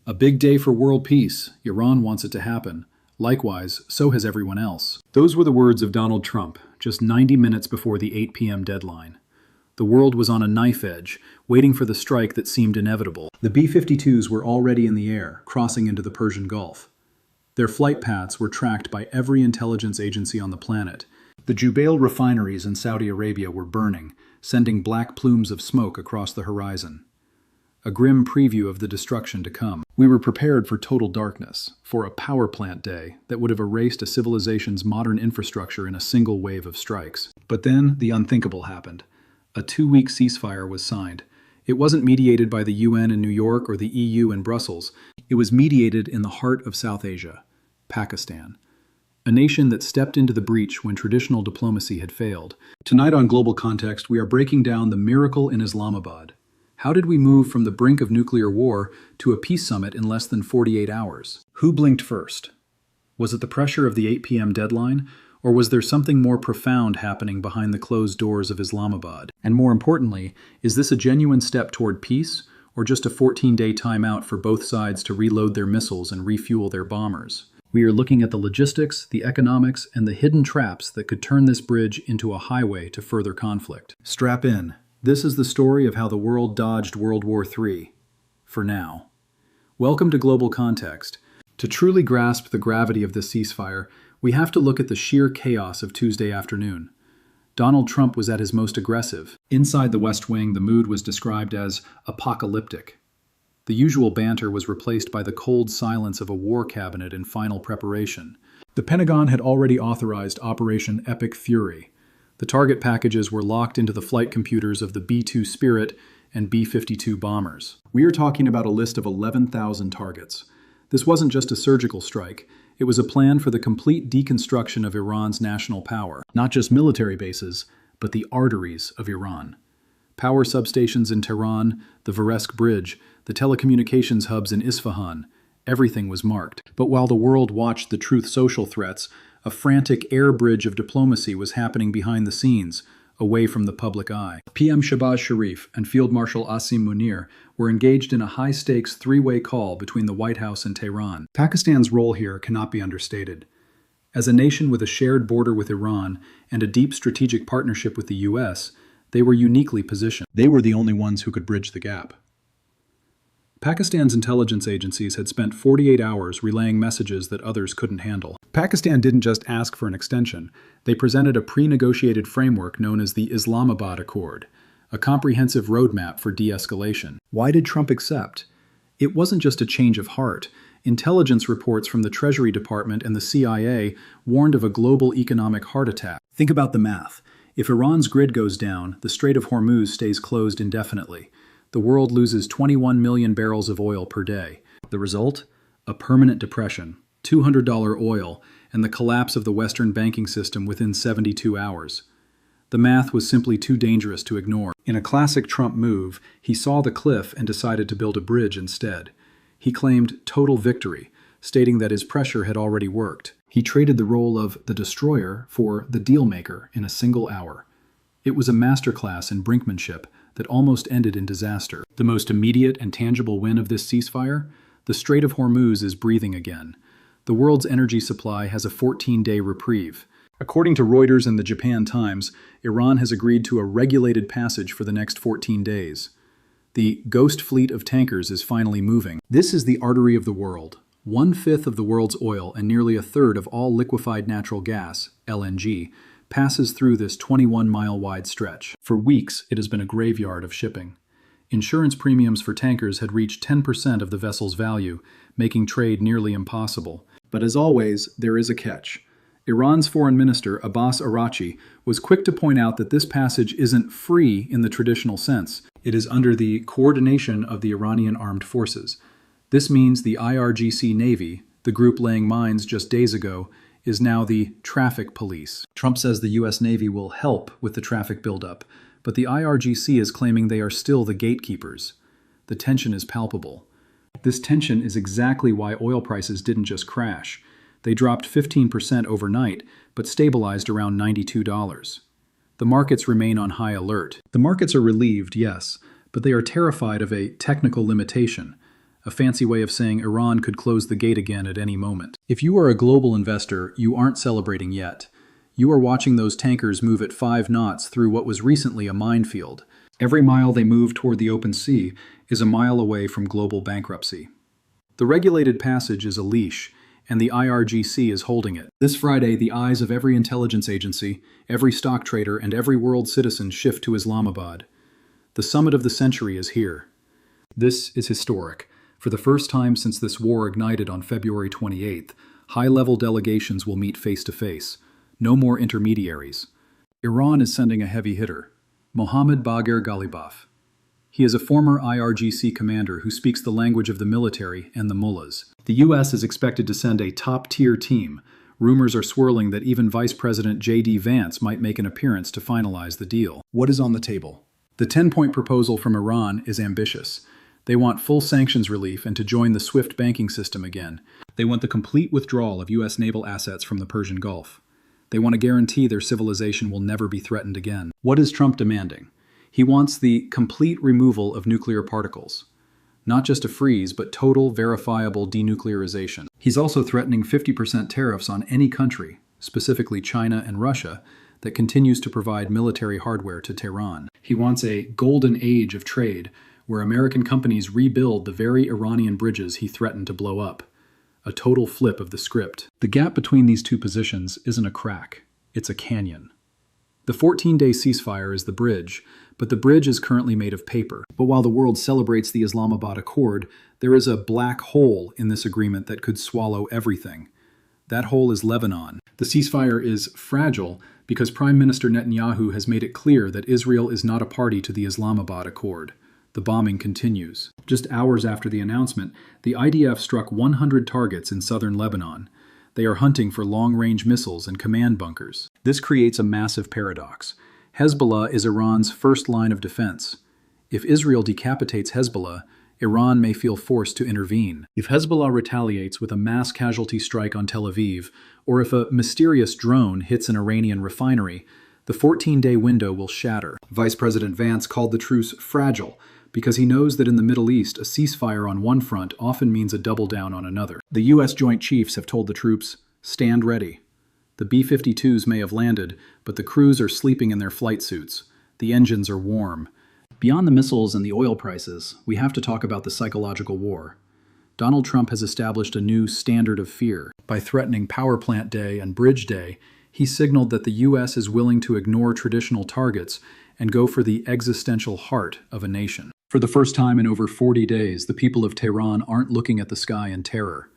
A big day for world peace. Iran wants it to happen. Likewise, so has everyone else. Those were the words of Donald Trump, just 90 minutes before the 8 p.m. deadline. The world was on a knife edge, waiting for the strike that seemed inevitable. The B-52s were already in the air, crossing into the Persian Gulf. Their flight paths were tracked by every intelligence agency on the planet. The Jubail refineries in Saudi Arabia were burning, sending black plumes of smoke across the horizon. A grim preview of the destruction to come. We were prepared for total darkness, for a power plant day that would have erased a civilization's modern infrastructure in a single wave of strikes. But then the unthinkable happened. A 2-week ceasefire was signed. It wasn't mediated by the UN in New York or the EU in Brussels. It was mediated in the heart of South Asia, Pakistan. A nation that stepped into the breach when traditional diplomacy had failed. Tonight on Global Context, we are breaking down the miracle in Islamabad. How did we move from the brink of nuclear war to a peace summit in less than 48 hours? Who blinked first? Was it the pressure of the 8 p.m. deadline, or was there something more profound happening behind the closed doors of Islamabad? And more importantly, is this a genuine step toward peace, or just a 14-day timeout for both sides to reload their missiles and refuel their bombers? We are looking at the logistics, the economics, and the hidden traps that could turn this bridge into a highway to further conflict. Strap in. This is the story of how the world dodged World War III. For now. Welcome to Global Context. To truly grasp the gravity of this ceasefire, we have to look at the sheer chaos of Tuesday afternoon. Donald Trump was at his most aggressive. Inside the West Wing, the mood was described as apocalyptic. The usual banter was replaced by the cold silence of a war cabinet in final preparation. The Pentagon had already authorized Operation Epic Fury. The target packages were locked into the flight computers of the B-2 Spirit and B-52 bombers. We are talking about a list of 11,000 targets. This wasn't just a surgical strike. It was a plan for the complete deconstruction of Iran's national power. Not just military bases, but the arteries of Iran. Power substations in Tehran, the Varesk Bridge, the telecommunications hubs in Isfahan. Everything was marked. But while the world watched the Truth Social threats, a frantic air bridge of diplomacy was happening behind the scenes, away from the public eye. PM Shahbaz Sharif and Field Marshal Asim Munir were engaged in a high-stakes three-way call between the White House and Tehran. Pakistan's role here cannot be understated. As a nation with a shared border with Iran and a deep strategic partnership with the US, they were uniquely positioned. They were the only ones who could bridge the gap. Pakistan's intelligence agencies had spent 48 hours relaying messages that others couldn't handle. Pakistan didn't just ask for an extension. They presented a pre-negotiated framework known as the Islamabad Accord, a comprehensive roadmap for de-escalation. Why did Trump accept? It wasn't just a change of heart. Intelligence reports from the Treasury Department and the CIA warned of a global economic heart attack. Think about the math. If Iran's grid goes down, the Strait of Hormuz stays closed indefinitely. The world loses 21 million barrels of oil per day. The result? A permanent depression, $200 oil, and the collapse of the Western banking system within 72 hours. The math was simply too dangerous to ignore. In a classic Trump move, he saw the cliff and decided to build a bridge instead. He claimed total victory, stating that his pressure had already worked. He traded the role of the destroyer for the dealmaker in a single hour. It was a masterclass in brinkmanship that almost ended in disaster. The most immediate and tangible win of this ceasefire? The Strait of Hormuz is breathing again. The world's energy supply has a 14-day reprieve. According to Reuters and the Japan Times, Iran has agreed to a regulated passage for the next 14 days. The ghost fleet of tankers is finally moving. This is the artery of the world. 1/5 of the world's oil and nearly 1/3 of all liquefied natural gas, LNG, passes through this 21-mile-wide stretch. For weeks, it has been a graveyard of shipping. Insurance premiums for tankers had reached 10% of the vessel's value, making trade nearly impossible. But as always, there is a catch. Iran's foreign minister, Abbas Araghchi, was quick to point out that this passage isn't free in the traditional sense. It is under the coordination of the Iranian armed forces. This means the IRGC Navy, the group laying mines just days ago, is now the traffic police. Trump says the U.S. Navy will help with the traffic buildup, but the IRGC is claiming they are still the gatekeepers. The tension is palpable. This tension is exactly why oil prices didn't just crash. They dropped 15% overnight, but stabilized around $92. The markets remain on high alert. The markets are relieved, yes, but they are terrified of a technical limitation. a fancy way of saying Iran could close the gate again at any moment. If you are a global investor, you aren't celebrating yet. You are watching those tankers move at 5 knots through what was recently a minefield. Every mile they move toward the open sea is a mile away from global bankruptcy. The regulated passage is a leash, and the IRGC is holding it. This Friday, the eyes of every intelligence agency, every stock trader, and every world citizen shift to Islamabad. The summit of the century is here. This is historic. For the first time since this war ignited on February 28th, high-level delegations will meet face-to-face. No more intermediaries. Iran is sending a heavy hitter, Mohammad Bagher Ghalibaf. He is a former IRGC commander who speaks the language of the military and the mullahs. The U.S. is expected to send a top-tier team. Rumors are swirling that even Vice President J.D. Vance might make an appearance to finalize the deal. What is on the table? The 10-point proposal from Iran is ambitious. They want full sanctions relief and to join the SWIFT banking system again. They want the complete withdrawal of U.S. naval assets from the Persian Gulf. They want to guarantee their civilization will never be threatened again. What is Trump demanding? He wants the complete removal of nuclear particles. Not just a freeze, but total, verifiable denuclearization. He's also threatening 50% tariffs on any country, specifically China and Russia, that continues to provide military hardware to Tehran. He wants a golden age of trade, where American companies rebuild the very Iranian bridges he threatened to blow up. A total flip of the script. The gap between these two positions isn't a crack, it's a canyon. The 14-day ceasefire is the bridge, but the bridge is currently made of paper. But while the world celebrates the Islamabad Accord, there is a black hole in this agreement that could swallow everything. That hole is Lebanon. The ceasefire is fragile because Prime Minister Netanyahu has made it clear that Israel is not a party to the Islamabad Accord. The bombing continues. Just hours after the announcement, the IDF struck 100 targets in southern Lebanon. They are hunting for long-range missiles and command bunkers. This creates a massive paradox. Hezbollah is Iran's first line of defense. If Israel decapitates Hezbollah, Iran may feel forced to intervene. If Hezbollah retaliates with a mass casualty strike on Tel Aviv, or if a mysterious drone hits an Iranian refinery, the 14-day window will shatter. Vice President Vance called the truce fragile, because he knows that in the Middle East, a ceasefire on one front often means a double down on another. The U.S. Joint Chiefs have told the troops, stand ready. The B-52s may have landed, but the crews are sleeping in their flight suits. The engines are warm. Beyond the missiles and the oil prices, we have to talk about the psychological war. Donald Trump has established a new standard of fear. By threatening Power Plant Day and Bridge Day, he signaled that the U.S. is willing to ignore traditional targets and go for the existential heart of a nation. For the first time in over 40 days, the people of Tehran aren't looking at the sky in terror.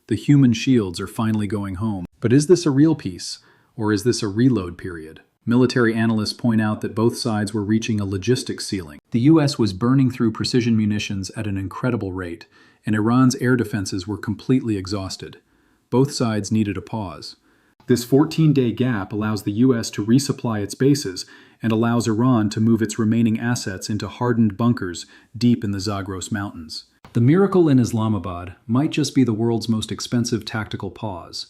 The human shields are finally going home. But is this a real peace, or is this a reload period? Military analysts point out that both sides were reaching a logistics ceiling. The U.S. was burning through precision munitions at an incredible rate, and Iran's air defenses were completely exhausted. Both sides needed a pause. This 14-day gap allows the U.S. to resupply its bases and allows Iran to move its remaining assets into hardened bunkers deep in the Zagros Mountains. The miracle in Islamabad might just be the world's most expensive tactical pause.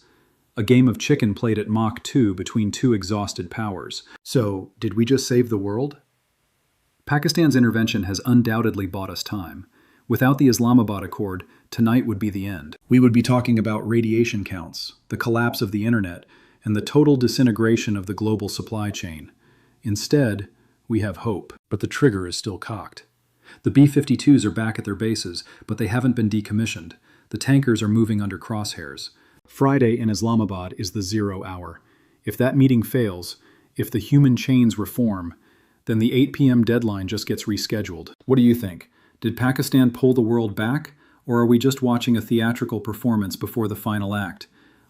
A game of chicken played at Mach 2 between two exhausted powers. So, did we just save the world? Pakistan's intervention has undoubtedly bought us time. Without the Islamabad Accord, tonight would be the end. We would be talking about radiation counts, the collapse of the internet, and the total disintegration of the global supply chain. Instead, we have hope, but the trigger is still cocked. The B-52s are back at their bases, but they haven't been decommissioned. The tankers are moving under crosshairs. Friday in Islamabad is the 0 hour. If that meeting fails, if the human chains reform, then the 8 p.m. deadline just gets rescheduled. What do you think? Did Pakistan pull the world back, or are we just watching a theatrical performance before the final act?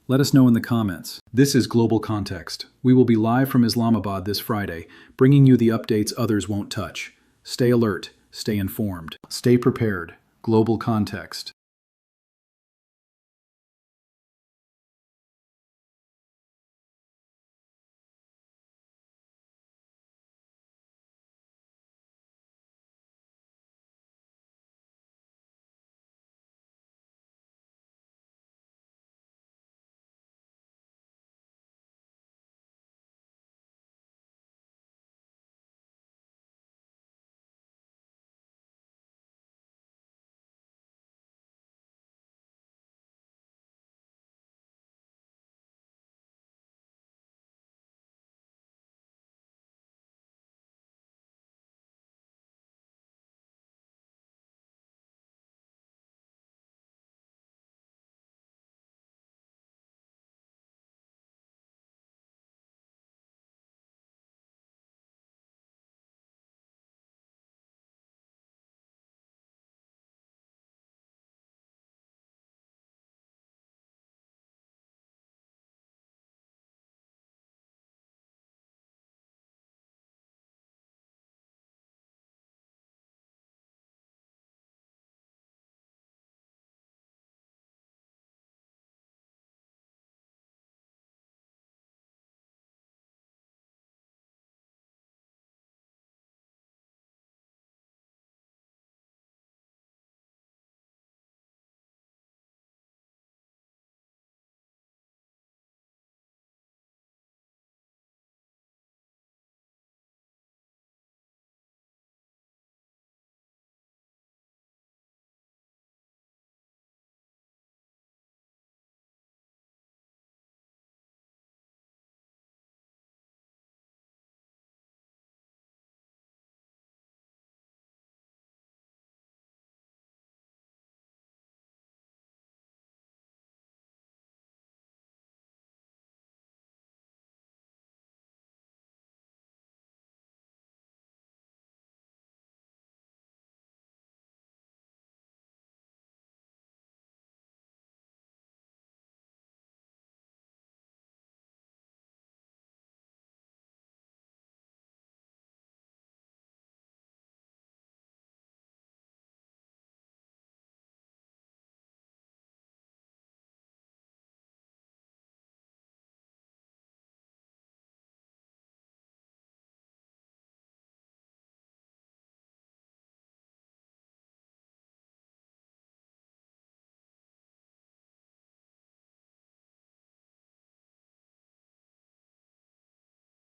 Let us know in the comments. This is Global Context. We will be live from Islamabad this Friday, bringing you the updates others won't touch. Stay alert, stay informed, stay prepared. Global Context.